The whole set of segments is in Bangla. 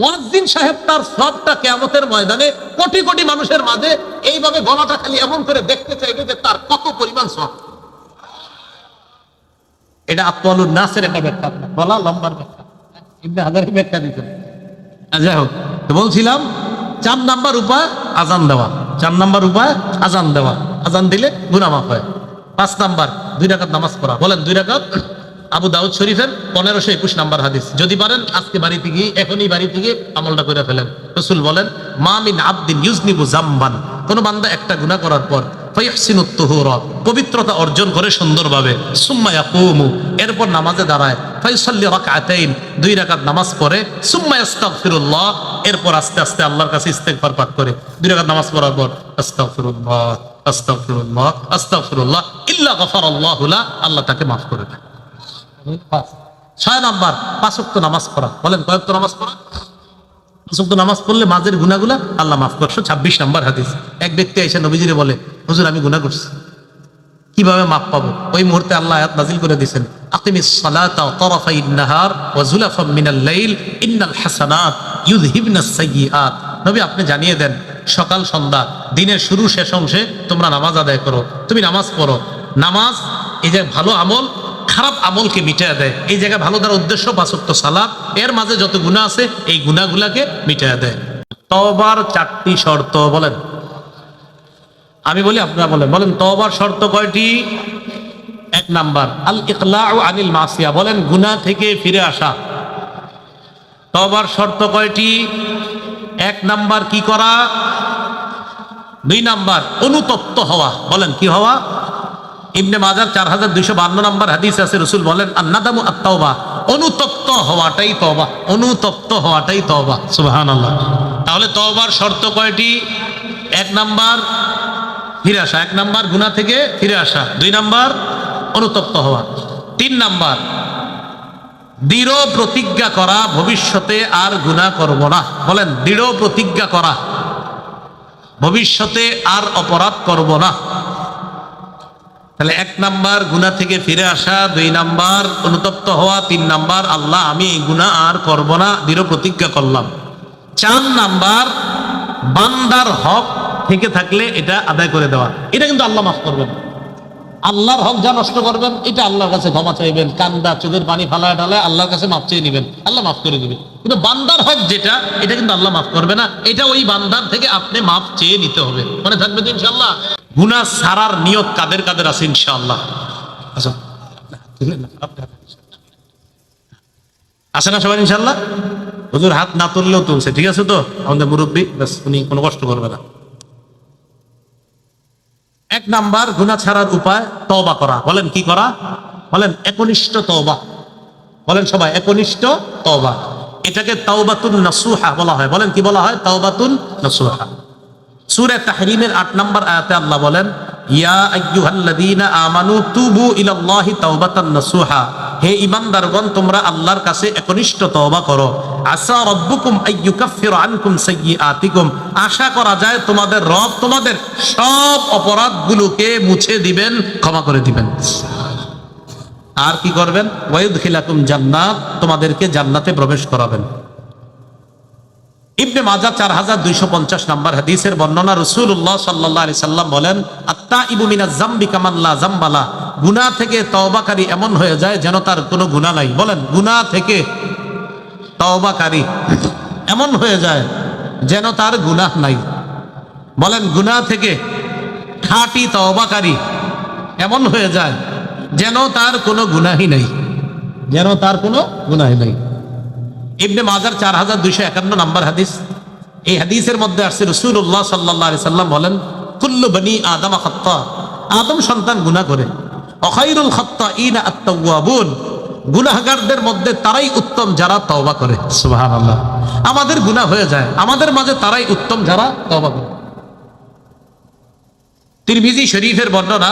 মুয়াজ্জিন সাহেব তার সবটা কিয়ামতের ময়দানে কোটি কোটি মানুষের মাঝে এইভাবে গলাটা খালি এমন করে দেখতে চাইবে যে তার কত পরিমাণ সব। এটা আতওয়ালুন নাসের একটা ব্যাখ্যা, বলা লম্বার ব্যাখ্যা, ইবনে হাজারী ব্যাখ্যা দিতেন। যাই হোক, তো বলছিলাম 4 নাম্বার উপায় আজান দেওয়া। 4 নাম্বার উপায় আজান দেওয়া, আজান দিলে গুনাহ মাফ হয়। 5 নাম্বার 2 রাকাত নামাজ পড়া। বলেন 2 রাকাত। আবু দাউদ শরীফের 1521 নাম্বার হাদিস। যদি পারেন আজকে বাড়িতে গিয়ে, এখনই বাড়িতে গিয়ে আমলটা করে ফেলেন। রাসূল বলেন, মা মিন আবদিন ইউজনিবু যামবান, কোন বান্দা একটা গুনাহ করার পর ফায়াহসিনুত তুহুরা, পবিত্রতা অর্জন করে সুন্দরভাবে, সুম্মা ইয়াকুমু, এরপর নামাজে দাঁড়ায়, ফায়ুসাল্লি রাকআতাইন, 2 রাকাত নামাজ পড়ে, সুম্মা ইস্তাগফিরুল্লাহ, এরপর আস্তে আস্তে আল্লাহর কাছে ইস্তেগফার পাঠ করে, 2 রাকাত নামাজ পড়ার পর আস্তাগফিরুল্লাহ আস্তাগফিরুল্লাহ আস্তাগফিরুল্লাহ ইল্লা গফারাল্লাহু লা, আল্লাহ তাকে মাফ করে দেয়। 6 নাম্বার 5 ওয়াক্ত নামাজ পড়া। বলেন কয় ওয়াক্ত নামাজ পড়া? 5 ওয়াক্ত নামাজ পড়লে মাঝের গুনাহগুলা আল্লাহ মাফ করে। 26 নাম্বার হাদিস। এক ব্যক্তি এসে নবীজিরে বলে, হুজুর আমি গুনাহ করছি, কিভাবে মাফ পাবো? ওই মুহূর্তে আল্লাহ আয়াত নাযিল করে দিয়েছেন, আকিমিস সালাতা তারাফাইন নাহার ওয়া যুলাফাম মিনাল লাইল ইন্নাল হাসানাত ইউযহিবনাস সাইয়্যাত। নবী আপনি জানিয়ে দেন, সকাল সন্ধ্যা, দিনের শুরু শেষ অংশে তোমরা নামাজ আদায় করো, তুমি নামাজ পড়ো। নামাজ এই যে ভালো আমল খারাপ আমলকে মিটায় দেয়। এই জায়গায় ভালো দেওয়ার উদ্দেশ্য 5 ওয়াক্ত সালাত, এর মাঝে যত গুনাহ আছে এই গুনাহগুলাকে মিটায় দেয়। তওবার 4টি শর্ত। বলেন, আমি বলি আপনারা বলেন। বলেন তওবার শর্ত কয়টি? 1 নাম্বার আল ইকলাউ আনিল মাসিয়া, বলেন গুনাহ থেকে ফিরে আসা। তওবার শর্ত কয়টি? 1 নাম্বার কি করা? 2 নাম্বার অনুতপ্ত হওয়া। বলেন কি হওয়া? ইবনে মাজাহ 4252 নাম্বার হাদিস আছে, রাসূল বলেন আন-নাদামু আত-তাওবা, অনুতপ্ত হওয়াটাই তওবা, অনুতপ্ত হওয়াটাই তওবা। সুবহানাল্লাহ। তাহলে তওবার শর্ত কয়টি? 1 নাম্বার ফিরে আসা, 1 নাম্বার গুনাহ থেকে ফিরে আসা, 2 নাম্বার অনুতপ্ত হওয়া, 3 নাম্বার দৃঢ় প্রতিজ্ঞা করা ভবিষ্যতে আর গুনাহ করব না। বলেন দৃঢ় প্রতিজ্ঞা করা, ভবিষ্যতে আর অপরাধ করব না। তাহলে 1 নাম্বার গুনাহ থেকে ফিরে আসা, 2 নাম্বার অনুতপ্ত হওয়া, 3 নাম্বার আল্লাহ আমি এই গুনাহ আর করব না, দৃঢ় প্রতিজ্ঞা করলাম। 4 নাম্বার বান্দার হক থেকে থাকলে এটা আদায় করে দেওয়া। এটা কিন্তু আল্লাহ মাফ করবেন। আল্লাহর হক যা নষ্ট করবেন এটা আল্লাহর কাছে ক্ষমা চাইবেন, কান্দা চোখের পানি ফালায় ঢালায় আল্লাহর কাছে মাফ চেয়ে নেবেন, আল্লাহ মাফ করে দিবেন। কিন্তু বান্দার হক যেটা, এটা কিন্তু আল্লাহ মাফ করবে না। এটা ওই বান্দার থেকে আপনি মাফ চেয়ে নিতে হবে। মনে থাকবে তো ইনশাআল্লাহ? গুনাহ ছাড়ার নিয়ত কাদের কাদের আছে ইনশাআল্লাহ? আচ্ছা আছে না সবাই ইনশাআল্লাহ? হুজুর হাত না তুললেও তুলছে, ঠিক আছে তো? আমাদের মুরব্বী, ব্যাস উনি কোনো কষ্ট করবে না। 1 নাম্বার গুনাহ ছাড়ার উপায় তওবা করা। বলেন কি করা? বলেন একনিষ্ঠ তওবা। বলেন সবাই একনিষ্ঠ তওবা। এটাকে তাওবাতুন নাসুহা বলা হয়। বলেন কি বলা হয়? তাওবাতুন নাসুহা। সূরা তাহরিমের 8 নাম্বার আয়াতে আল্লাহ বলেন, ইয়া আইয়ুহাল্লাযীনা আমানু তুবু ইলাল্লাহি তাওবাতান নাসুহা, হে ঈমানদারগণ তোমরা আল্লাহর কাছে একনিষ্ঠ তওবা করো। আসা রাব্বুকুম আইয়ুকাফফিরা আনকুম সাইয়্যাতিকুম, আশা করা যায় তোমাদের রব তোমাদের সব অপরাধগুলোকে মুছে দিবেন, ক্ষমা করে দিবেন। আর কি করবেন? ওয়ায়ুদখিলাকুম জান্নাত, তোমাদেরকে জান্নাতে প্রবেশ করাবেন। ইবনে মাজাহ 4250 নাম্বার হাদিসের বর্ণনা, রাসূলুল্লাহ সাল্লাল্লাহু আলাইহি সাল্লাম বলেন, আত-তাইবু মিনাজ যামবি কামান লা যামবালা, গুনাহ থেকে তওবাকারী এমন হয়ে যায় যেন তার কোনো গুনাহ নাই। বলেন গুনাহ থেকে তওবাকারী এমন হয়ে যায় যেন তার গুনাহ নাই। বলেন গুনাহ থেকে খাঁটি তওবাকারী এমন হয়ে যায় যেন তার কোনো গুনাহই নাই, যেন তার কোনো গুনাহই নাই। ইবনে মাজাহ 4251 নাম্বার হাদিস। এই হাদিসের মধ্যে আসছে রাসূলুল্লাহ সাল্লাল্লাহু আলাইহি সাল্লাম বলেন, কুল্লু বনি আদম খাত্তা, আদম সন্তান গুনাহ করে, ওয়া খায়রুল খাত্তাইনা আত-তাওয়াবুন, গুনাহগারদের মধ্যে তারাই উত্তম যারা তওবা করে। সুবহানাল্লাহ। আমাদের গুনাহ হয়ে যায়, আমাদের মাঝে তারাই উত্তম যারা তওবা করে। তিরমিজি শরীফের বর্ণনা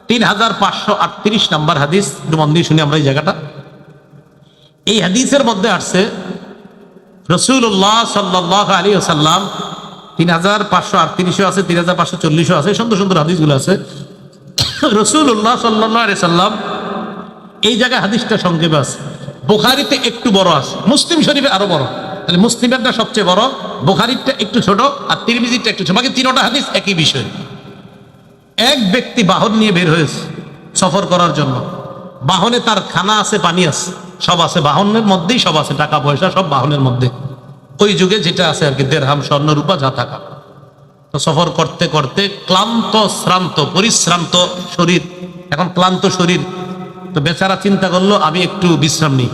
3538 নাম্বার হাদিস। একটু মন দিয়ে শুনি আমরা এই জায়গাটা। এই হাদিসের মধ্যে আসছে রাসূলুল্লাহ সাল্লাল্লাহু আলাইহি ওয়াসাল্লাম 3538 আছে, 3540 আছে, সুন্দর সুন্দর হাদিসগুলো আছে। রাসূলুল্লাহ সাল্লাল্লাহু আলাইহি ওয়াসাল্লাম এই জায়গায় হাদিসটা সংক্ষেপে আছে, বুখারীতে একটু বড় আছে, মুসলিম শরীফে আরো বড়। তাহলে মুসলিমেরটা সবচেয়ে বড়, বুখারীরটা একটু ছোট, আর তিরমিজিরটা একটু ছোট, বাকি তিনটা হাদিস একই বিষয়। এক ব্যক্তি বাহন নিয়ে বের হয়েছে সফর করার জন্য। বাহনে তার খানা আছে, পানি আছে, সব আছে বাহনের মধ্যেই, সব আছে, টাকা পয়সা সব বাহনের মধ্যে, ওই যুগে যেটা আছে আর কি, দেড়হাম স্বর্ণ রূপা যা থাকা। তো সফর করতে করতে ক্লান্ত শ্রান্ত পরিশ্রান্ত শরীর, এখন ক্লান্ত শরীর, তো বেচারা চিন্তা করলো আমি একটু বিশ্রাম নিই।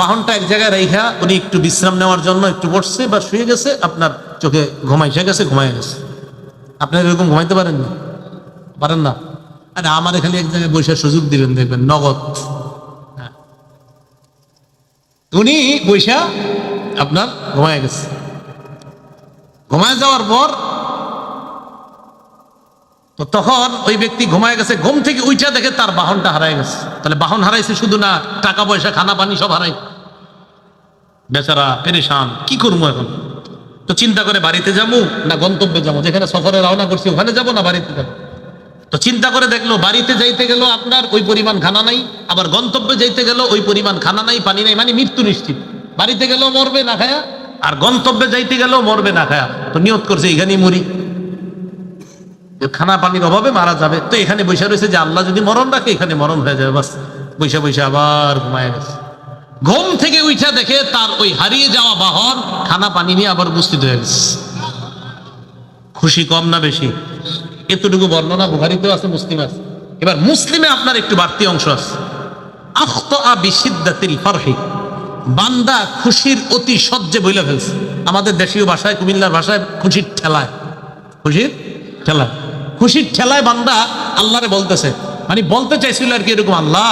বাহনটা এক জায়গায় রেখা উনি একটু বিশ্রাম নেওয়ার জন্য একটু বসছে বা শুয়ে গেছে, আপনার চোখে ঘুমাইছে গেছে, ঘুমাই গেছে। আপনার এরকম ঘুমাইতে পারেন না? পারেন না? আরে আমার এখানে এক জায়গায় বসে সুযোগ দিবেন, দেখবেন নগদ। হ্যাঁ, উনি বৈশা আপনার ঘুমায় গেছে। ঘুমায় যাওয়ার পর তো তখন ওই ব্যক্তি ঘুমায় গেছে, ঘুম থেকে উইঠা দেখে তার বাহনটা হারায় গেছে। তাহলে বাহন হারাইছে শুধু না, টাকা পয়সা খানা পানি সব হারাই। বেচারা পেরেশান, কি করবো এখন? তো চিন্তা করে বাড়িতে যাবো না গন্তব্যে যাবো, যেখানে সফরে রওনা করছি ওখানে যাবো না বাড়িতে যাবো। তো চিন্তা করে দেখলো বাড়িতে যাইতে গেল আপনার ওই পরিমাণ খানা নাই, আবার গন্তব্যে যাইতে গেল ওই পরিমাণ খানা নাই, পানি নাই, মানে মৃত্যু নিশ্চিত। বাড়িতে গেলেও মরবে না খায়া, আর গন্তব্যে যাইতে গেলেও মরবে না খায়া। তো নিয়ত করছে এখানেই মরি, খানা পানির অভাবে মারা যাবে। তো এখানে বসে রয়েছে যে আল্লাহ যদি মরণ রাখে এখানে মরণ হয়ে যাবে, বাস বৈশা বৈশা আবার ঘুমায় গেছে। ঘুম থেকে উঠা দেখে তার ওই হারিয়ে যাওয়া বাহন খানা পানি নিয়ে আবার উপস্থিত হয়ে গেছে। খুশি কম না বেশি? এতটুকু বর্ণনা বুখারীতেও আছে, মুসলিম আছে। এবার মুসলিমে আপনার একটু বাড়তি অংশ আছে। আখতা বিশিদ্দাতিল ফারহি, বান্দা খুশির অতি সহ্যে বইলা ফেলছে। আমাদের দেশীয় ভাষায়, কুমিল্লার ভাষায় খুশির ঠেলায়, খুশির ঠেলায়, খুশির ঠেলায় বান্দা আল্লাহরে বলতেছে, মানে বলতে চাইছিল আর কি এরকম, আল্লাহ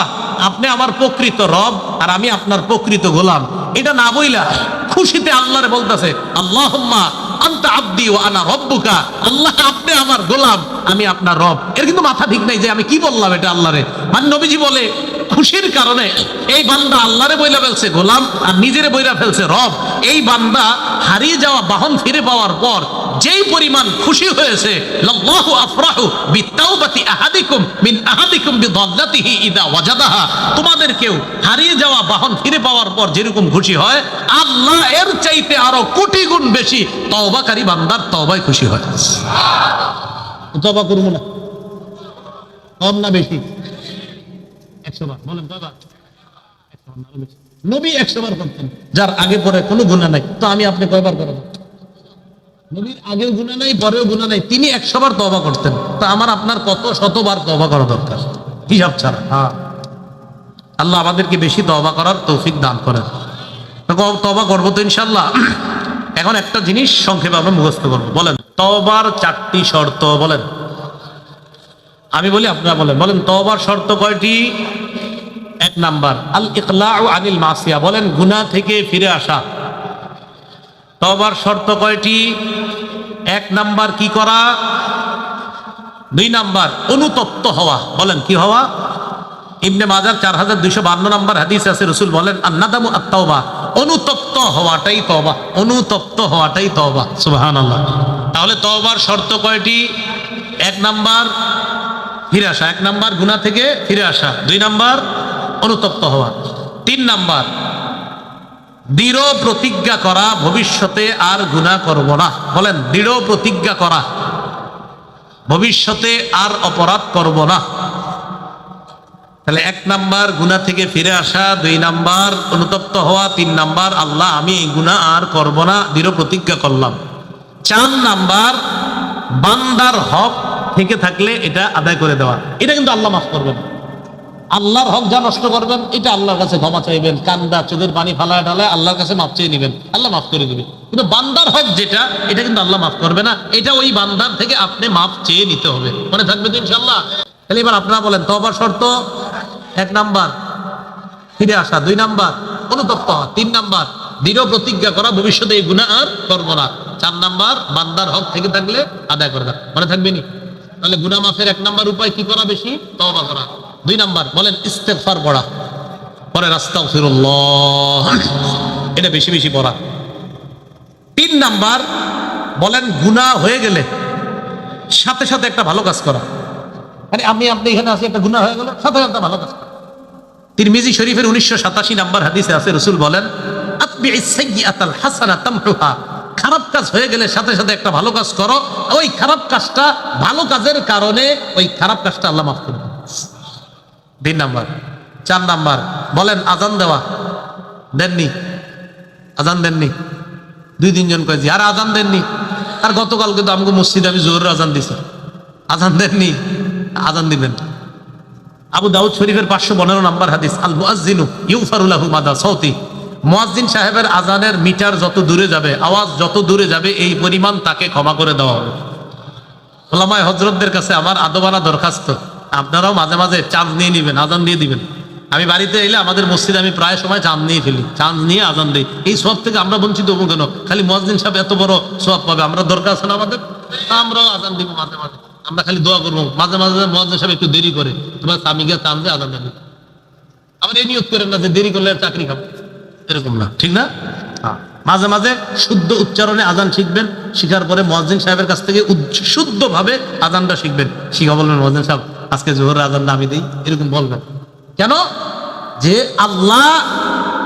আপনি আমার প্রকৃত রব আর আমি আপনার প্রকৃত গোলাম। এটা না বইলা খুশিতে আল্লাহরে বলতেছে, আল্লাহুম্মা আনতা আবদি ওয়া আনা রব্বুকা, আল্লাহ আপনি আমার গোলাম আমি আপনার রব। এর কিন্তু মাথা ঠিক নাই যে আমি কি বললাম এটা আল্লাহরে। মানে নবীজি বলে খুশির কারণে এই বান্দা আল্লাহরে বইলা ফেলছে গোলাম আর নিজেরে বইলা ফেলছে রব। এই বান্দা হারিয়ে যাওয়া বাহন ফিরে পাওয়ার পর যেই পরিমাণ খুশি হয়েছে, লাল্লাহু আফরাহু বিতাওবাতি আহাদিকুম মিন আহাদিকুম বিদাল্লাতিহি ইদা ওয়াজাদাহা, তোমাদের কেউ হারিয়ে যাওয়া বাহন ফিরে পাওয়ার পর যেরকম খুশি হয়, আল্লাহ এর চাইতে আরো কোটি গুণ বেশি তওবাকারী বান্দার তওবায় খুশি হয়। তওবা করব না, কম না বেশি? 100 বার বলেন বাবা, 100 বার না বেশি? নবী 100 বার করতেন, যার আগে পরে কোনো গুনাহ নাই। তো আমি আপনি কয়বার করব? নবীর আগেও গুনাহ নাই, পরেও গুনাহ নাই, তিনি 100 বার তওবা করতেন। তো আমার আপনার কত শতবার তওবা করা দরকার হিসাব ছাড়া। হ্যাঁ, আল্লাহ আমাদেরকে বেশি তওবা করার তৌফিক দান করেন। তওবা করবো তো ইনশাআল্লাহ। এখন একটা জিনিস সংক্ষেপে আমরা মুখস্থ করবো। বলেন তওবার 4টি শর্ত বলেন। আমি বলি আপনারা বলেন। বলেন তওবার শর্ত কয়টি? 1 নাম্বার আল ইকলাউ আনিল মাসিয়া, বলেন গুনাহ থেকে ফিরে আসা। তওবার শর্ত কয়টি? 1 নাম্বার কি করা? 2 নাম্বার অনুতপ্ত হওয়া। বলেন কি হওয়া? ইবনে মাজার 4252 নাম্বার হাদিস আছে, রাসূল বলেন আন-নাদামু আত-তাওবা, অনুতপ্ত হওয়াটাই তওবা, অনুতপ্ত হওয়াটাই তওবা। সুবহানাল্লাহ। তাহলে তওবার শর্ত কয়টি? 1 নাম্বার ফিরে আসা, 1 নাম্বার গুনাহ থেকে ফিরে আসা, 2 নাম্বার অনুতপ্ত হওয়া, 3 নাম্বার দৃঢ় প্রতিজ্ঞা করা ভবিষ্যতে আর গুনাহ করব না। বলেন দৃঢ় প্রতিজ্ঞা করা, ভবিষ্যতে আর অপরাধ করব না। তাহলে 1 নাম্বার গুনাহ থেকে ফিরে আসা, 2 নাম্বার অনুতপ্ত হওয়া, 3 নাম্বার আল্লাহ আমি এই গুনাহ আর করব না, দৃঢ় প্রতিজ্ঞা করলাম। 4 নাম্বার বান্দার হক থেকে থাকলে এটা আদায় করে দেওয়া। এটা কিন্তু আল্লাহ মাফ করবেন। আল্লাহর হক যা নষ্ট করবেন এটা আল্লাহর কাছে ক্ষমা চাইবেন, কান্দা চোখের পানি ফালায় ঢালায় আল্লাহর কাছে মাফ চেয়ে নেবেন, আল্লাহ মাফ করে দেবে। কিন্তু বান্দার হক যেটা, এটা কিন্তু আল্লাহ মাফ করবে না, এটা ওই বান্দার থেকে আপনি মাফ চেয়ে নিতে হবে। মনে থাকবে তো ইনশাআল্লাহ? তাহলে এবার আপনারা বলেন তওবার শর্ত 1 নাম্বার ফিরে আসা, 2 নাম্বার অনুতপ্ত হওয়া, 3 নাম্বার দৃঢ় প্রতিজ্ঞা করা ভবিষ্যতে এই গুনাহ আর করব না, 4 নাম্বার বান্দার হক থেকে থাকলে আদায় করে দেওয়া। মনে থাকবে নি? তাহলে গুনাহ মাফের 1 নাম্বার উপায় কি করা? বেশি তওবা করা। 2 নাম্বার বলেন ইস্তেগফার পড়া, পরে আস্তাগফিরুল্লাহ, এটা বেশি বেশি পড়া। 3 নাম্বার বলেন গুনাহ হয়ে গেলে সাথে সাথে একটা ভালো কাজ করা। মানে আপনি এখানে আছি, একটা গুনাহ হয়ে গেল, সাথে সাথে ভালো কাজ করা। তিরমিজি শরীফের 1987 নাম্বার হাদিসে আছে, রাসূল বলেন আতবিইস সাইয়্যাতাল হাসানা তামহুহা, খারাপ কাজ হয়ে গেলে সাথে সাথে একটা ভালো কাজ করো, ওই খারাপ কাজটা ভালো কাজের কারণে ওই খারাপ কাজটা আল্লাহ মাফ করে দেন। 3 নাম্বার। 4 নাম্বার বলেন আজান দেওয়া, দেননি? আজান দেননি? 2-3 জন কয়েছি আর আজান দেননি। আর গতকাল কিন্তু আমাকে মসজিদে আমি জোহরের আজান দিছি, আজান দেননি? আজান দিবেন। আবু দাউদ শরীফের 515 নম্বর হাদিস, আল মুয়াজ্জিনু ইউগফারু লাহু মাদা সাউতি, মুয়াজ্জিন সাহেবের আজানের মিটার যত দূরে যাবে, আওয়াজ যত দূরে যাবে, এই পরিমাণ তাকে ক্ষমা করে দেওয়া হবে। ওলামায়ে হযরতদের কাছে আমার আদবানা দরখাস্ত, আপনারাও মাঝে মাঝে চাঁদ নিয়ে নেবেন, আজান দিয়ে দিবেন। আমি বাড়িতে এলে আমাদের মসজিদে আমি প্রায় সময় চাঁদ নিয়ে ফেলি, চাঁদ নিয়ে আজান দিই। এই সব থেকে আমরা বঞ্চিত হবো কেন? খালি মুয়াজ্জিন সাহেব এত বড় সওয়াব পাবে, আমরা দরকার আছে না আমাদের? আমরাও আজান দিব মাঝে মাঝে, আমরা খালি দোয়া করবো। মাঝে মাঝে মুয়াজ্জিন সাহেব একটু দেরি করে, তোমার স্বামী গিয়ে চাঁদ দিয়ে আজান দেবে। আবার এই নিয়ত করেন না যে দেরি করলে চাকরি খাবো, এরকম না, ঠিক না? মাঝে মাঝে শুদ্ধ উচ্চারণে আজান শিখবেন, শিখার পরে মুয়াজ্জিন সাহেবের কাছ থেকে শুদ্ধভাবে আজানটা শিখবেন। শিখা বলবেন, মুয়াজ্জিন সাহেব আজকে জোহরের আজানটা আমি দিই, এরকম বলবেন। কেন? যে আল্লাহ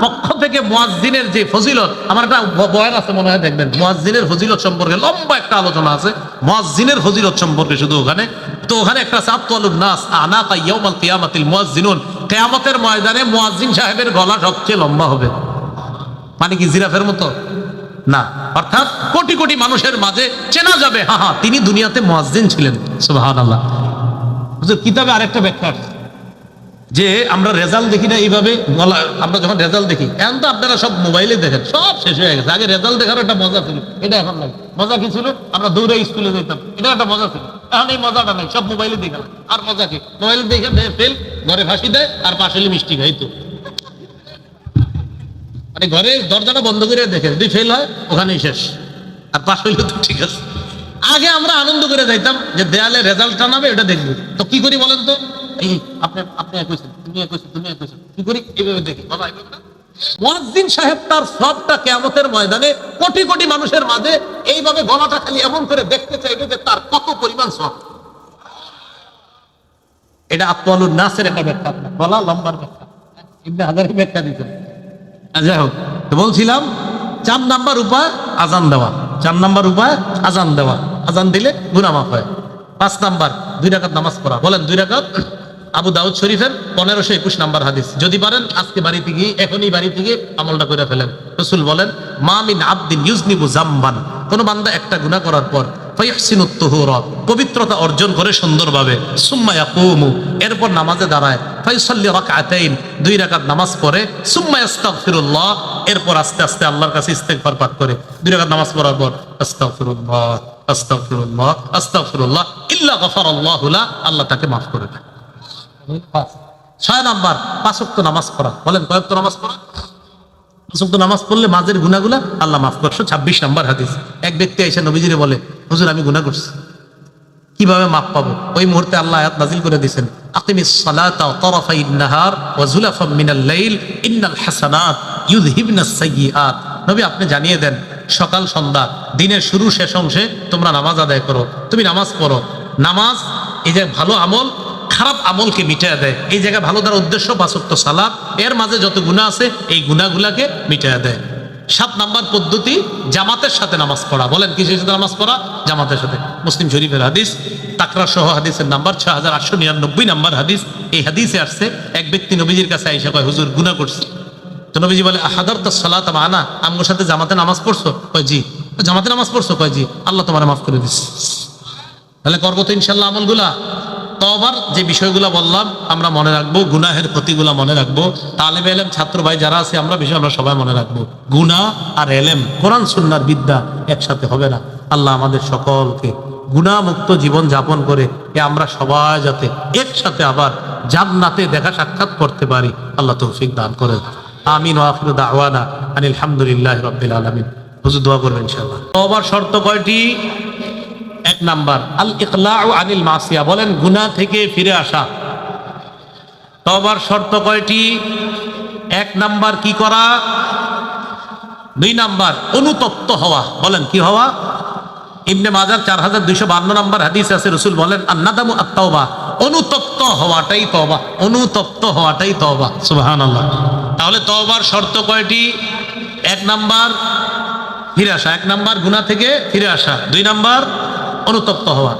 পক্ষ থেকে মুয়াজ্জিনের যে ফজিলত, আমার একটা বয়ান আছে মনে হয়, দেখবেন মুয়াজ্জিনের ফজিলত সম্পর্কে লম্বা একটা আলোচনা আছে, মুয়াজ্জিনের ফজিলত সম্পর্কে শুধু ওখানে। তো ওখানে একটা সাতওয়ালুন নাস আনাকা ইয়াউমাল কিয়ামাতিল মুয়াজ্জিনুন, কিয়ামতের ময়দানে মুয়াজ্জিন সাহেবের গলা সবচেয়ে লম্বা হবে। মানে কি জিরাফের মতো? না, অর্থাৎ কোটি কোটি মানুষের মাঝে চেনা যাবে, হ্যাঁ হ্যাঁ তিনি দুনিয়াতে মুয়াজ্জিন ছিলেন। সুবহানাল্লাহ। হুজুর কিতাবে আরেকটা ব্যাখ্যা আছে যে আমরা রেজাল্ট দেখি না এইভাবে গলা, আমরা যখন রেজাল্ট দেখি, এখন তো আপনারা সব মোবাইলে দেখেন, সব শেষ হয়ে গেছে। আগে রেজাল্ট দেখার একটা মজা ছিল, এটা এখন নাই। মজা কি ছিল? আমরা দৌড়ে স্কুলে যেতাম, এটা একটা মজা ছিল। এখন এই মজাটা নাই, সব মোবাইলে দেখালাম। আর মজা কি? মোবাইলে দেখে ফেল, ঘরে ফাঁসি দেয়, আর পাশে মিষ্টি খাই। তো মানে ঘরে দরজাটা বন্ধ করে দেখে, যদি ফেল হয় ওখানেই শেষ, আর পাশ হইলে তো ঠিক আছে। আগে আমরা আনন্দ করে যাইতাম যে দেয়ালে রেজাল্ট টানাবে, এটা দেখবো। তো কি করি বলেন তো? এই আপনি কি করি? এইভাবে দেখি। বাবা মুয়াজ্জিন সাহেব তার সবটা কিয়ামতের ময়দানে কোটি কোটি মানুষের মাঝে এইভাবে গলাটা খালি এমন করে দেখতে চাইবে যে তার কত পরিমাণ সওয়াব। এটা আতওয়ালুন নাসের একটা ব্যাখ্যা, গলা লম্বার ব্যাখ্যা, ইবনে হাজারী ব্যাখ্যা দিতেন। যাই হোক, তো বলছিলাম 4 নাম্বার উপায় আজান দেওয়া। 4 নাম্বার উপায় আজান দেওয়া, আজান দিলে গুনাহ মাফ হয়। 5 নাম্বার 2 রাকাত নামাজ পড়া। বলেন 2 রাকাত। আবু দাউদ শরীফের 1521 নাম্বার হাদিস। যদি পারেন আজকে বাড়িতে গিয়ে, এখনই বাড়িতে গিয়ে আমলটা করে ফেলেন। রাসূল বলেন, মা মিন আবদিন ইউজনিবু যামবান, কোন বান্দা একটা গুনাহ করার পর ফায়াহসিনুত তুহুরা, পবিত্রতা অর্জন করে সুন্দরভাবে, সুম্মা ইয়াকুমু, এরপর নামাজে দাঁড়ায়, ফায়ুসাল্লি রাকআতাইন, 2 রাকাত নামাজ পড়ে, সুম্মা ইস্তাগফিরুল্লাহ, এরপর আস্তে আস্তে আল্লাহর কাছে ইস্তেগফার পাঠ করে। 2 রাকাত নামাজ পড়ার পর আস্তাগফিরুল্লাহ আস্তাগফিরুল্লাহ আস্তাগফিরুল্লাহ ইল্লা গফারাল্লাহু লা, আল্লাহ তাকে মাফ করে দেন। 6 নাম্বার 5 ওয়াক্ত নামাজ পড়া। বলেন কয় ওয়াক্ত নামাজ পড়া? 5 ওয়াক্ত নামাজ পড়লে মাঝের গুনাহগুলা আল্লাহ মাফ করে। 26 নাম্বার হাদিস, এক ব্যক্তি এসে নবীজিরে বলে, হুজুর আমি গুনাহ করছি, কিভাবে মাফ পাবো? ওই মুহূর্তে আল্লাহ আয়াত নাযিল করে দিয়েছেন, আকিমিস সালাতা তারাফাইন নাহার ওয়া যুলাফাম মিনাল লাইল ইন্নাল হাসানাত ইউযহিবনাস সাইয়্যাত। নবী আপনি জানিয়ে দেন, সকাল সন্ধ্যা দিনের শুরু শেষ অংশে তোমরা নামাজ আদায় করো, তুমি নামাজ পড়ো। নামাজ এই যে ভালো আমল খারাপ আমলকে মিটায় দেয়। এই জায়গায় ভালো দ্বারা উদ্দেশ্য 5 ওয়াক্ত সালাত, এর মাঝে যত গুনাহ আছে এই গুনাহগুলাকে মিটায় দেয়। 7 নাম্বার পদ্ধতি জামাতের সাথে নামাজ পড়া। বলেন কিসের সাথে নামাজ পড়া? জামাতের সাথে। মুসলিম শরীফের হাদিস, তাকরা সহ হাদিসের নাম্বার 6899 নাম্বার হাদিস। এই হাদিসে আসছে, এক ব্যক্তি নবীজির কাছে আইসা কয়, হুজুর গুনাহ করছি। তো নবীজি বলে, আহাদারতাস সালাতা মা'ানা, আমগোর সাথে জামাতে নামাজ পড়ছো? কয় জি। জামাতে নামাজ পড়ছো? কয় জি। আল্লাহ তোমারে মাফ করে দিচ্ছে। তাহলে করবো তো ইনশাআল্লাহ আমলগুলা। তওবার যে বিষয়গুলো বললাম আমরা মনে রাখবো, গুনাহের ক্ষতিগুলো মনে রাখবো। তালেবে ইলম ছাত্র ভাই যারা আছে আমরা বিষয় আমরা সবাই মনে রাখবো, গুনাহ আর ইলম, কোরআন সুন্নাহর বিদ্যা একসাথে হবে না। আল্লাহ আমাদের সকলকে গুনাহ মুক্ত জীবন যাপন করে আমরা সবাই যাতে একসাথে আবার জান্নাতে দেখা সাক্ষাৎ করতে পারি, আল্লাহ তৌফিক দান করেন। আমিন ওয়া আখিরু দাওয়ানা আনিল হামদুলিল্লাহি রাব্বিল আলামিন। হুজুর দোয়া করবেন ইনশাআল্লাহ। তওবার শর্ত কয়টি? 1 নাম্বার আল ইকলাউ আনিল মাসিয়া। বলেন গুনাহ থেকে ফিরে আসা। তওবার শর্ত কয়টি? 1 নাম্বার কি করা? 2 নাম্বার অনুতপ্ত হওয়া। বলেন কি হওয়া? ইবনে মাজার 4252 নাম্বার হাদিস আছে, রাসূল বলেন আন-নাদামু আত-তাওবা, অনুতপ্ত হওয়াটাই তওবা, অনুতপ্ত হওয়াটাই তওবা। সুবহানাল্লাহ। তাহলে তওবার শর্ত কয়টি? এক নাম্বার ফিরে আসা, এক নাম্বার গুনাহ থেকে ফিরে আসা, দুই নাম্বার অনুতপ্ত হওয়া,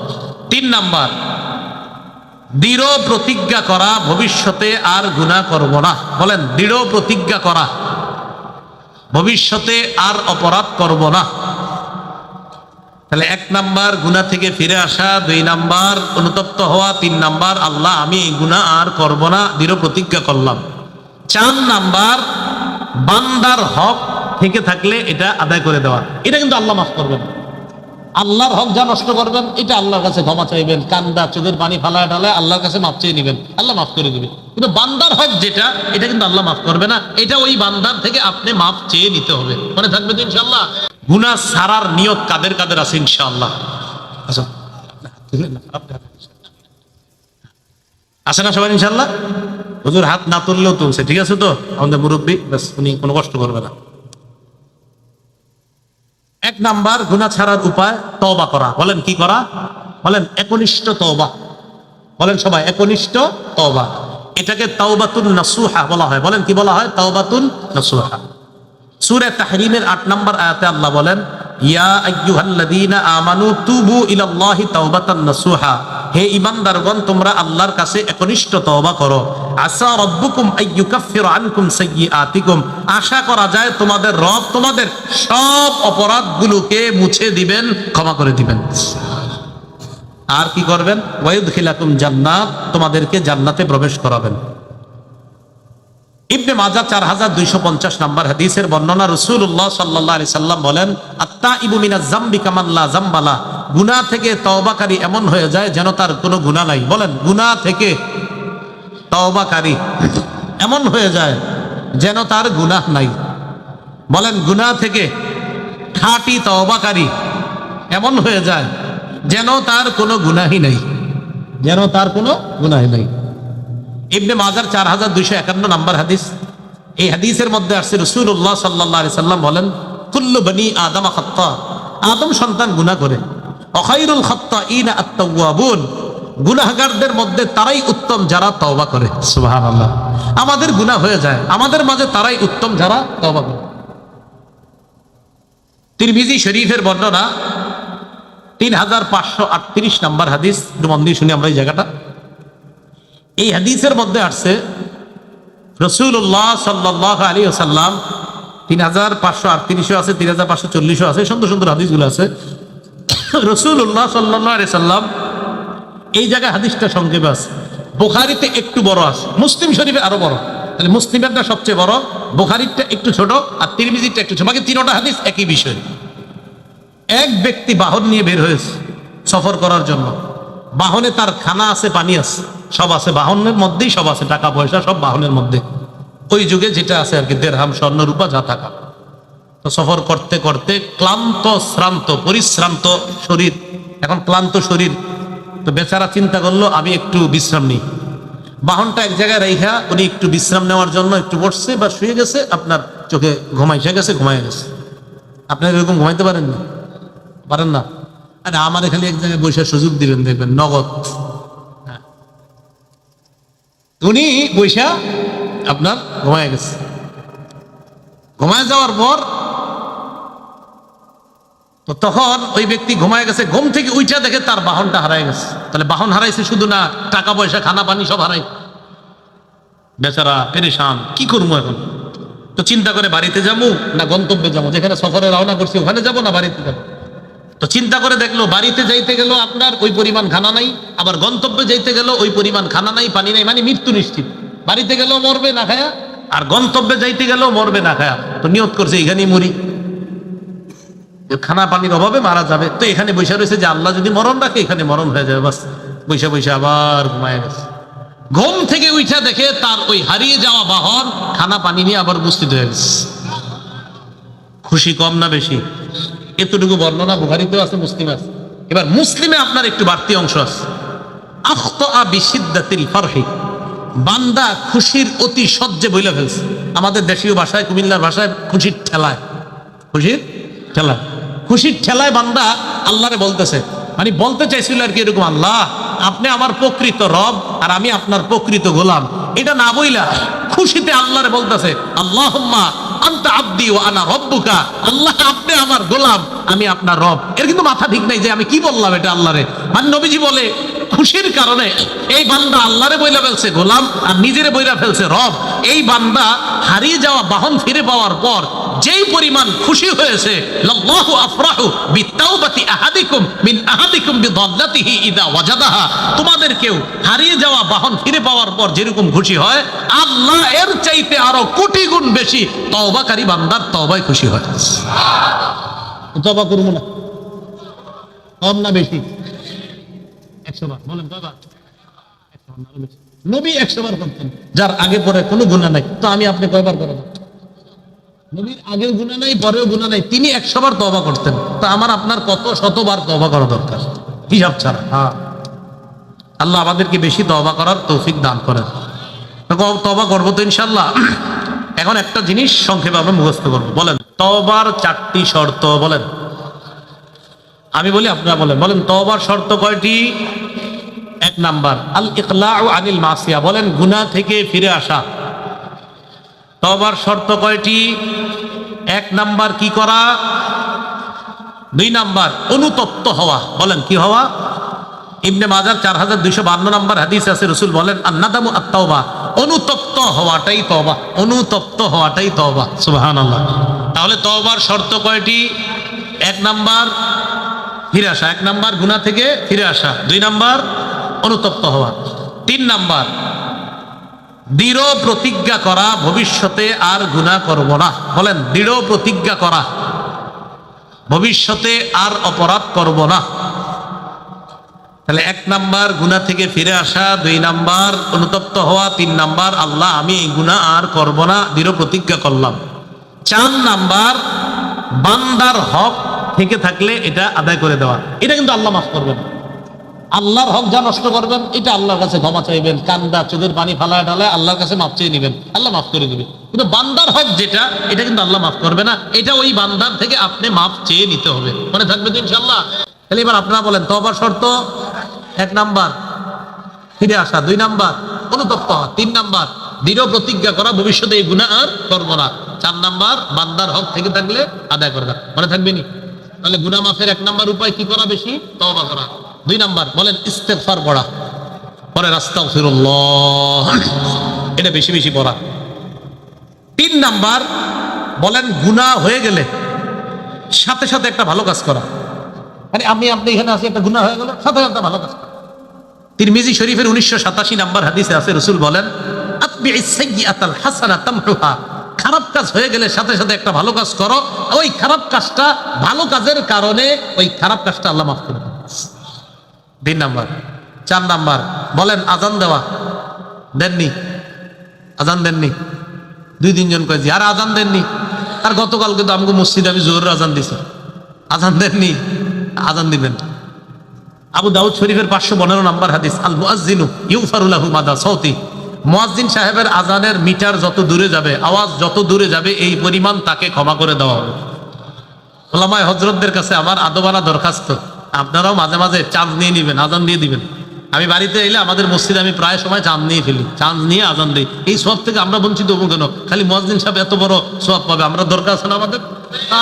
তিন নাম্বার দৃঢ় প্রতিজ্ঞা করা ভবিষ্যতে আর গুনাহ করব না। বলেন, দৃঢ় প্রতিজ্ঞা করা ভবিষ্যতে আর অপরাধ করব না। তাহলে এক নাম্বার গুনাহ থেকে ফিরে আসা, দুই নাম্বার অনুতপ্ত হওয়া, তিন নাম্বার আল্লাহ আমি এই গুনাহ আর করব না, দৃঢ় প্রতিজ্ঞা করলাম। চার নাম্বার বান্দার হক থেকে থাকলে এটা আদায় করে দেওয়া। এটা কিন্তু আল্লাহ মাফ করবেন। আল্লাহর হক যা নষ্ট করবেন এটা আল্লাহর কাছে ক্ষমা চাইবেন, কান্দা চোখের পানি ফালায় ঢালায় আল্লাহর কাছে মাফ চেয়ে নেবেন, আল্লাহ মাফ করে দিবেন। কিন্তু বান্দার হক যেটা, এটা কিন্তু আল্লাহ মাফ করবে না, এটা ওই বান্দার থেকে আপনি মাফ চেয়ে নিতে হবে। মনে থাকবে তো ইনশাআল্লাহ? গুনাহ ছাড়ার নিয়ত কাদের কাদের আছে ইনশাআল্লাহ? আচ্ছা, আছে না সবাই ইনশাআল্লাহ? হুজুর হাত না তুললেও তুলছে, ঠিক আছে তো? আমাদের মুরব্বী, ব্যাস, উনি কোনো কষ্ট করবে না। এক নাম্বার গুনাহ ছাড়ার উপায় তওবা করা। বলেন কি করা? বলেন একনিষ্ঠ তওবা। বলেন সবাই একনিষ্ঠ তওবা। এটাকে তাওবাতুন নাসুহা বলা হয়। বলেন কি বলা হয়? তাওবাতুন নাসুহা। সূরা তাহরিমের ৮ নম্বর আয়াতে আল্লাহ বলেন, ইয়া আইয়ুহাল্লাযীনা আমানু তুবু ইলাল্লাহি তাওবাতান নাসুহা। হে ঈমানদারগণ, তোমরা আল্লাহর কাছে একনিষ্ঠ তওবা করো। আসা রাব্বুকুম আইয়ুকাফফিরা আনকুম সাইয়্যাতিকুম। আশা করা যায় তোমাদের রব তোমাদের সব অপরাধগুলোকে মুছে দিবেন, ক্ষমা করে দিবেন। আর কি করবেন? ওয়ায়ুদখিলাকুম জান্নাত, তোমাদেরকে জান্নাতে প্রবেশ করাবেন। ইবনে মাজাহ 4250 নম্বর হাদিসের বর্ণনা, রাসূলুল্লাহ সাল্লাল্লাহু আলাইহি সাল্লাম বলেন, আত্তাইবু মিনাজ যামবি কামান লা যামবালা। গুনাহ থেকে তওবাকারী এমন হয়ে যায় যেন তার কোনো গুনাহ নাই। বলেন, গুনাহ থেকে তওবাকারী এমন হয়ে যায় যেন তার গুনাহ নাই। বলেন, গুনাহ থেকে খাঁটি তওবাকারী এমন হয়ে যায় যেন তার কোনো গুনাহই নাই, যেন তার কোনো গুনাহই নাই। ইবনে মাজাহ 4251 নম্বর হাদিস। এই হাদিসের মধ্যে আসছে রাসূলুল্লাহ সাল্লাল্লাহু আলাইহি সাল্লাম বলেন, কুল্লু বনি আদম খাত্তা। আদম সন্তান গুনাহ করে। ওয়া খায়রুল খাত্তাইনা আত-তাওয়াবুন। গুনাহগারদের মধ্যে তারাই উত্তম যারা তওবা করে। সুবহানাল্লাহ। আমাদের গুনাহ হয়ে যায়, আমাদের মাঝে তারাই উত্তম যারা তওবা করে। তিরমিজি শরীফের বর্ণনা 3538 নম্বর হাদিস। একটু মন দিয়ে শুনি আমরা এই জায়গাটা। এই হাদিসের মধ্যে আসছে রাসূলুল্লাহ সাল্লাল্লাহু আলাইহি ওয়াসাল্লাম 3538 আছে, 3540 আছে, সুন্দর সুন্দর হাদিসগুলো আছে। রাসূলুল্লাহ সাল্লাল্লাহু আলাইহি সাল্লাম এই জায়গায় হাদিসটা সংক্ষেপে আছে। বুখারীতে একটু বড় আছে, মুসলিম শরীফে আরো বড়। তাহলে মুসলিমেরটা সবচেয়ে বড়, বুখারীরটা একটু ছোট, আর তিরমিজিরটা একটু ছোট। বাকি তিনটা হাদিস একই বিষয়। এক ব্যক্তি বাহন নিয়ে বের হয়েছে সফর করার জন্য। বাহনে তার খানা আছে, পানি আছে, সব আছে বাহনের মধ্যেই, সব আছে, টাকা পয়সা সব বাহনের মধ্যে। ওই যুগে যেটা আছে আর কি, দেড়হাম স্বর্ণ রূপা যা থাকা। তো সফর করতে করতে ক্লান্ত শ্রান্ত পরিশ্রান্ত শরীর, এখন ক্লান্ত শরীর। তো বেচারা চিন্তা করলো আমি একটু বিশ্রাম নিই। বাহনটা এক জায়গায় রাইখা উনি একটু বিশ্রাম নেওয়ার জন্য একটু বসছে বা শুয়ে গেছে, আপনার চোখে ঘুমাইছে গেছে, ঘুমাই গেছে। আপনার এরকম ঘুমাইতে পারেন না? পারেন না? আরে আমার খালি এক জায়গায় বসে সুযোগ দিবেন, দেখবেন নগদ। উনি বৈশা আপনার ঘুমায় গেছে। ঘুমায় যাওয়ার পর তো তখন ওই ব্যক্তি ঘুমায় গেছে, ঘুম থেকে উইঠা দেখে তার বাহনটা হারাই গেছে। তাহলে বাহন হারাইছে শুধু না, টাকা পয়সা খানা পানি সব হারাই। বেচারা পেরেশান, কি করবো এখন? তো চিন্তা করে বাড়িতে যাবো না গন্তব্যে যাবো, যেখানে সফরে রওনা করছি ওখানে যাবো না বাড়িতে যাবো। তো চিন্তা করে দেখলো বাড়িতে যাইতে গেল আপনার ওই পরিমাণ খানা নাই, আবার গন্তব্যে যাইতে গেল ওই পরিমাণ খানা নাই, পানি নাই, মানে মৃত্যু নিশ্চিত। বাড়িতে গেলেও মরবে না খায়া, আর গন্তব্যে যাইতে গেলেও মরবে না খায়া। তো নিয়ত করছে এখানেই মরি, খানা পানির অভাবে মারা যাবে। তো এখানে বৈশা রয়েছে যে আল্লাহ যদি মরণ রাখে এখানে মরণ হয়ে যাবে। বাস বৈশা বৈশা আবার ঘুমায় গেছে। ঘুম থেকে উঠা দেখে তার ওই হারিয়ে যাওয়া বাহন খানা পানি নিয়ে আবার উপস্থিত হয়ে গেছে। খুশি কম না বেশি? এতটুকু বর্ণনা বুখারীতেও আছে, মুসলিমে আছে। এবার মুসলিমে আপনার একটু বাড়তি অংশ আছে। আখতা বিশিদ্দাতিল ফারহি। বান্দা খুশির অতি সহ্যে বইলা ফেলছে। আমাদের দেশীয় ভাষায়, কুমিল্লার ভাষায় খুশির ঠেলায়, খুশির ঠেলায়, খুশির ঠেলায় বান্দা আল্লাহরে বলতেছে, মানে বলতে চাইছিল আর কি এরকম, আল্লাহ আপনি আমার প্রকৃত রব আর আমি আপনার প্রকৃত গোলাম। এটা না বইলা খুশিতে আল্লাহরে বলতেছে, আল্লাহুম্মা আনতা আব্দি ওয়া আনা রব্বুকা, আল্লাহ আপনি আমার গোলাম, আমি আপনার রব। এর কিন্তু মাথা ঠিক নাই যে আমি কি বললাম এটা আল্লাহরে। মানে নবীজি বলে খুশির কারণে এই বান্দা আল্লাহরে বইলা ফেলছে গোলাম আর নিজেরে বইলা ফেলছে রব। এই বান্দা হারিয়ে যাওয়া বাহন ফিরে পাওয়ার পর যেই পরিমাণ খুশি হয়েছে, লাল্লাহু আফরাহু বিতাওবাতি আহাদিকুম মিন আহাদিকুম বিদাল্লাতিহি ইদা ওয়াজাদাহা, তোমাদের কেউ হারিয়ে যাওয়া বাহন ফিরে পাওয়ার পর যেরকম খুশি হয়, আল্লাহ এর চাইতে আরো কোটি গুণ বেশি তওবাকারী বান্দার তওবায় খুশি হয়। তওবা করব না, কম না বেশি? 100 বার বলেন, কয়বার? 100 বার না আরো বেশি? নবী 100 বার করতেন, যার আগে পরে কোনো গুনাহ নাই। তো আমি আপনি কয়বার করব? নবীর আগেও গুনাহ নাই, পরেও গুনাহ নাই, তিনি 100 বার তওবা করতেন। তো আমার আপনার কত শতবার তওবা করা দরকার হিসাব ছাড়া। হ্যাঁ, আল্লাহ আমাদেরকে বেশি তওবা করার তৌফিক দান করেন। তওবা করবো তো ইনশাআল্লাহ। এখন একটা জিনিস সংক্ষেপে আমরা মুখস্থ করবো। বলেন তওবার 4টি শর্ত বলেন। আমি বলি আপনারা বলেন। বলেন তওবার শর্ত কয়টি? 1 নাম্বার আল ইকলাউ আনিল মাসিয়া, বলেন গুনাহ থেকে ফিরে আসা। তওবার শর্ত কয়টি? 1 নাম্বার কি করা? 2 নাম্বার অনুতপ্ত হওয়া। বলেন কি হওয়া? ইবনে মাজাহ 4252 নম্বর হাদিস আছে, রাসূল বলেন আন-নাদামু আত-তাওবা, অনুতপ্ত হওয়াটাই তওবা, অনুতপ্ত হওয়াটাই তওবা। সুবহানাল্লাহ। তাহলে তওবার শর্ত কয়টি? 1 নাম্বার ফিরে আসা, 1 নাম্বার গুনাহ থেকে ফিরে আসা, 2 নাম্বার অনুতপ্ত হওয়া, 3 নাম্বার দৃঢ় প্রতিজ্ঞা করা ভবিষ্যতে আর গুনাহ করব না। বলেন দৃঢ় প্রতিজ্ঞা করা ভবিষ্যতে আর অপরাধ করব না। তাহলে 1 নাম্বার গুনাহ থেকে ফিরে আসা, 2 নাম্বার অনুতপ্ত হওয়া, 3 নাম্বার আল্লাহ আমি এই গুনাহ আর করব না, দৃঢ় প্রতিজ্ঞা করলাম। 4 নাম্বার বান্দার হক থেকে থাকলে এটা আদায় করে দেওয়া। এটা কিন্তু আল্লাহ মাফ করবেন। আল্লাহর হক যা নষ্ট করবেন এটা আল্লাহর কাছে ক্ষমা চাইবেন, কান্দা চোখের পানি ফালায় ঢালায় আল্লাহর কাছে মাফ চেয়ে নেবেন, আল্লাহ মাফ করে দিবে। কিন্তু বান্দার হক যেটা, এটা কিন্তু আল্লাহ মাফ করবে না, এটা ওই বান্দার থেকে আপনি মাফ চেয়ে নিতে হবে। মনে থাকবে তো ইনশাআল্লাহ? তাহলে এবার আপনারা বলেন তওবার শর্ত 1 নাম্বার ফিরে আসা, 2 নাম্বার অনুতপ্ত হওয়া, 3 নাম্বার দৃঢ় প্রতিজ্ঞা করা ভবিষ্যতে এই গুনাহ আর করব না, 4 নাম্বার বান্দার হক থেকে থাকলে আদায় করা। মনে থাকবে নি? তাহলে গুনাহ মাফের 1 নাম্বার উপায় কি করা? বেশি তওবা করা। 2 নাম্বার বলেন ইস্তেগফার পড়া, পরে আস্তাগফিরুল্লাহ, এটা বেশি বেশি পড়া। 3 নাম্বার বলেন গুনাহ হয়ে গেলে সাথে সাথে একটা ভালো কাজ করা। মানে আমি আপনি এখানে আছি, একটা গুনাহ হয়ে গেল, সাথে সাথে ভালো কাজ করা। তিরমিজি শরীফের 1987 নাম্বার হাদিসে আছে, রাসূল বলেন আতবিইস সাইয়্যাতাল হাসানা তামহুহা, খারাপ কাজ হয়ে গেলে সাথে সাথে একটা ভালো কাজ করো, ওই খারাপ কাজটা ভালো কাজের কারণে ওই খারাপ কাজটা আল্লাহ মাফ করে দেন। 3 নাম্বার। 4 নাম্বার বলেন আজান দেওয়া, দেননি? আজান দেননি? 2-3 জন কয় জি, আর আজান দেননি। আর গতকাল কিন্তু আমাকে মসজিদে আমি জোহরের আজান দিছি, আজান দেননি? আজান দিবেন। আবু দাউদ শরীফের 515 নাম্বার হাদিস, আল মুয়াজ্জিনু ইউফারু লাহু মাদা সাউতি, মুয়াজ্জিন সাহেবের আজানের মিটার যত দূরে যাবে, আওয়াজ যত দূরে যাবে, এই পরিমাণ তাকে ক্ষমা করে দেওয়া হবে। ওলামায়ে হযরতদের কাছে আমার আদবানা দরখাস্ত, আপনারাও মাঝে মাঝে চাঁদ নিয়ে নেবেন, আজান দিয়ে দিবেন। আমি বাড়িতে এলে আমাদের মসজিদে আমি প্রায় সময় চাঁদ নিয়ে ফেলি, চাঁদ নিয়ে আজান দিই। এই সব থেকে আমরা বঞ্চিত হবো কেন? খালি মুয়াজ্জিন সাহেব এত বড় সওয়াব পাবে, আমরা দরকার আছে না আমাদের?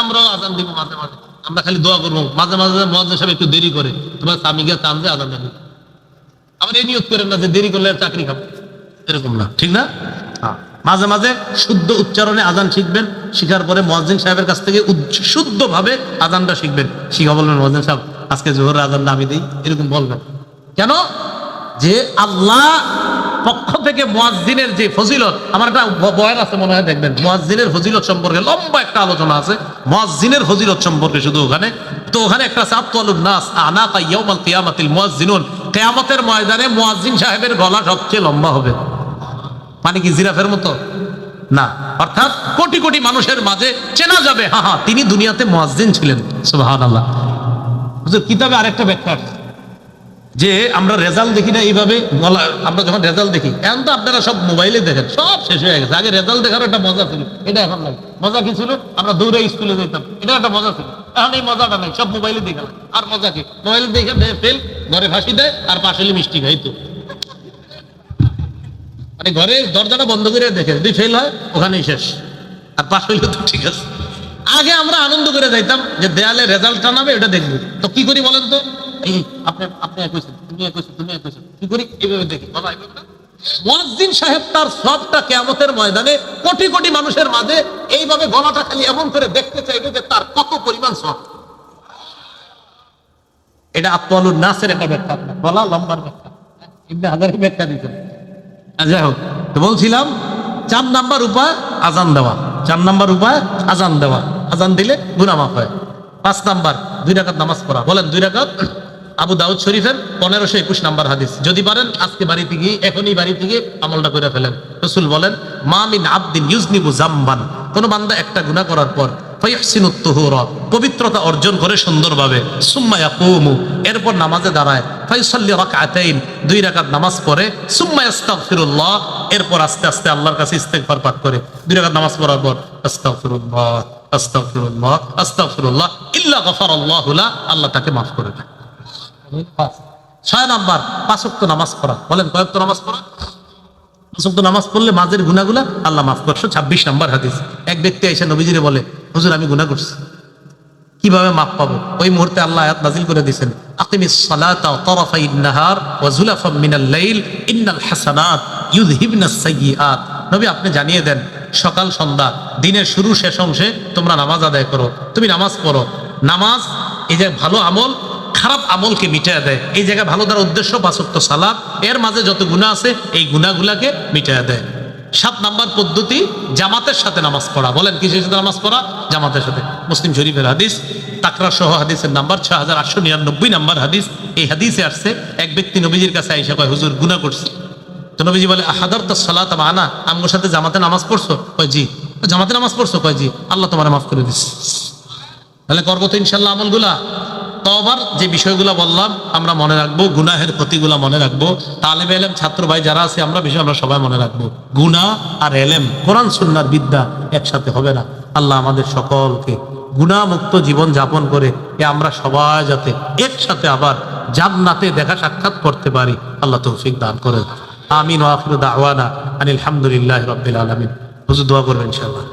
আমরাও আজান দিব মাঝে মাঝে, আমরা খালি দোয়া করবো। মাঝে মাঝে মুয়াজ্জিন সাহেব একটু দেরি করে, তোমার আমি গিয়ে চাঁদ দিয়ে আজান দিই। আবার এই নিয়ত করেন না যে দেরি করলে চাকরি খাবো, এরকম না, ঠিক না? মাঝে মাঝে শুদ্ধ উচ্চারণে আজান শিখবেন, শিখার পরে মুয়াজ্জিন সাহেবের কাছ থেকে শুদ্ধভাবে আজানটা শিখবেন। শিখা বলবেন মুয়াজ্জিন সাহেব আজকে জোহরের আজানটা আমি দিই, এরকম বলবেন। কেন? যে আল্লাহ পক্ষ থেকে মুয়াজ্জিনের যে ফজিলত, আমার একটা বয়ান আছে মনে হয়, দেখবেন মুয়াজ্জিনের ফজিলত সম্পর্কে লম্বা একটা আলোচনা আছে, মুয়াজ্জিনের ফজিলত সম্পর্কে শুধু ওখানে। তো ওখানে একটা আছে আতওয়ালুন নাস আনাকা ইয়াউমাল কিয়ামাতিল মুয়াজ্জিনুন, কিয়ামতের ময়দানে মুয়াজ্জিন সাহেবের গলা সবচেয়ে লম্বা হবে। মানে কি জিরাফের মতো? না, অর্থাৎ কোটি কোটি মানুষের মাঝে চেনা যাবে, হ্যাঁ হ্যাঁ তিনি দুনিয়াতে মুয়াজ্জিন ছিলেন। সুবহানাল্লাহ। হুজুর কিতাবে আরেকটা ব্যাখ্যা আছে যে আমরা রেজাল্ট দেখি না এইভাবে, আমরা যখন রেজাল্ট দেখি, এখন তো আপনারা সব মোবাইলে দেখেন, সব শেষ হয়ে গেছে। আগে রেজাল্ট দেখার একটা মজা ছিল, এটা এখন নাই। মজা কি ছিল? আমরা দৌড়ে স্কুলে যেতাম, এটা একটা মজা ছিল। এখন এই মজাটা নাই, সব মোবাইলে দেখালাম। আর মজা কি? মোবাইলে দেখে ফেল, ঘরে ফাঁসি দেয়, আর পাশে মিষ্টি খাইতো। মানে ঘরে দরজাটা বন্ধ করে দেখে যদি ফেল হয় ওখানেই শেষ। আর পাস হইলে তো ঠিক আছে। আগে আমরা আনন্দ করে যাইতাম যে দেয়ালে রেজাল্ট টানাবে, এটা দেখবো। তো কি করি বলেন তো? এই আপনি আপনি কইছেন, তুমি কইছেন, তুমি কইছেন, কি করি? এইভাবে দেখি বাবা। মুয়াজ্জিন সাহেব তার সবটা কিয়ামতের ময়দানে কোটি কোটি মানুষের মাঝে এইভাবে গলাটা খালি এমন করে দেখতে চাইবে যে তার কত পরিমাণ সব। এটা আতওয়ালুন নাসের একটা ব্যাখ্যা, বলা লম্বার ব্যাখ্যা, ইবনে হাজারী ব্যাখ্যা দিতেন। যাই হোক, তো বলছিলাম 4 নাম্বার উপায় আজান দেওয়া। 4 নাম্বার উপায় আজান দেওয়া। আজান দিলে গুনাহ মাফ হয়। 5 নাম্বার 2 রাকাত নামাজ পড়া। বলেন 2 রাকাত। আবু দাউদ শরীফের 1521 নাম্বার হাদিস। যদি পারেন আজকে বাড়িতে গিয়ে, এখনই বাড়িতে গিয়ে আমলটা করে ফেলেন। রাসূল বলেন, মা মিন আবদিন ইউজনিবু জামবান, কোন বান্দা একটা গুনাহ করার পর ফায়াহসিনুত তুহুরা, পবিত্রতা অর্জন করে সুন্দরভাবে, সুম্মা ইয়াকুমু, এরপর নামাজে দাঁড়ায়, ফায়ুসাল্লি রাকআতাইন, 2 রাকাত নামাজ পড়ে, সুম্মা ইস্তাগফিরুল্লাহ, এরপর আস্তে আস্তে আল্লাহর কাছে ইস্তেগফার পাঠ করে। 2 রাকাত নামাজ পড়ার পর আস্তাগফিরুল্লাহ আস্তাগফিরুল্লাহ আস্তাগফিরুল্লাহ ইল্লা গফারাল্লাহু লা, আল্লাহ তাকে মাফ করে দেয়। 6 নাম্বার 5 ওয়াক্ত নামাজ পড়া। বলেন কয় ওয়াক্ত নামাজ পড়া? 5 ওয়াক্ত নামাজ পড়লে মাঝের গুনাহগুলা আল্লাহ মাফ করে। 26 নাম্বার হাদিস। এক ব্যক্তি এসে নবীজিরে বলে, হুজুর আমি গুনাহ করছি, কিভাবে মাফ পাবো? ওই মুহূর্তে আল্লাহ আয়াত নাযিল করে দিয়েছেন, আকিমিস সালাতা তারাফাইন নাহার ওয়া যুলাফাম মিনাল লাইল ইন্নাল হাসানাত ইউযহিবনাস সাইয়্যাত। নবী আপনি জানিয়ে দেন, সকাল সন্ধ্যা দিনের শুরু শেষ অংশে তোমরা নামাজ আদায় করো, তুমি নামাজ পড়ো। নামাজ এই যে ভালো আমল খারাপ আমলকে মিটায় দেয়। এই জায়গায় ভালো দেওয়ার উদ্দেশ্য 5 ওয়াক্ত সালাত, এর মাঝে যত গুনাহ আছে এই গুনাহগুলাকে মিটায় দেয়। 7 নাম্বার পদ্ধতি জামাতের সাথে নামাজ পড়া। বলেন কিসের সাথে নামাজ পড়া? জামাতের সাথে। মুসলিম শরীফের হাদিস, তাকরার সহ হাদিসের নাম্বার 6899 নাম্বার হাদিস। এই হাদিসে আসছে, এক ব্যক্তি নবীজির কাছে আইসা কয়, হুজুর গুনাহ করছি। তো নবীজি বলে, আহাদারতাস সালাত মা'ানা, আমগোর সাথে জামাতে নামাজ পড়ছো? কয় জি। জামাতে নামাজ পড়ছো? কয় জি। আল্লাহ তোমারে মাফ করে দিচ্ছে। তাহলে করবো তো ইনশাআল্লাহ আমলগুলা। তওবার যে বিষয়গুলো বললাম আমরা মনে রাখবো, গুনাহের ক্ষতিগুলো মনে রাখবো। তালেবে ইলম ছাত্র ভাই যারা আছে আমরা বিষয় আমরা সবাই মনে রাখবো, গুনাহ আর ইলম, কোরআন সুন্নাহর বিদ্যা একসাথে হবে না। আল্লাহ আমাদের সকলকে গুনাহ মুক্ত জীবন যাপন করে আমরা সবাই যাতে একসাথে আবার জান্নাতে দেখা সাক্ষাৎ করতে পারি, আল্লাহ তৌফিক দান করেন। আমিন ওয়া আখিরু দাওয়ানা আনিল হামদুলিল্লাহি রাব্বিল আলামিন। হুজুর দোয়া করবেন ইনশাআল্লাহ।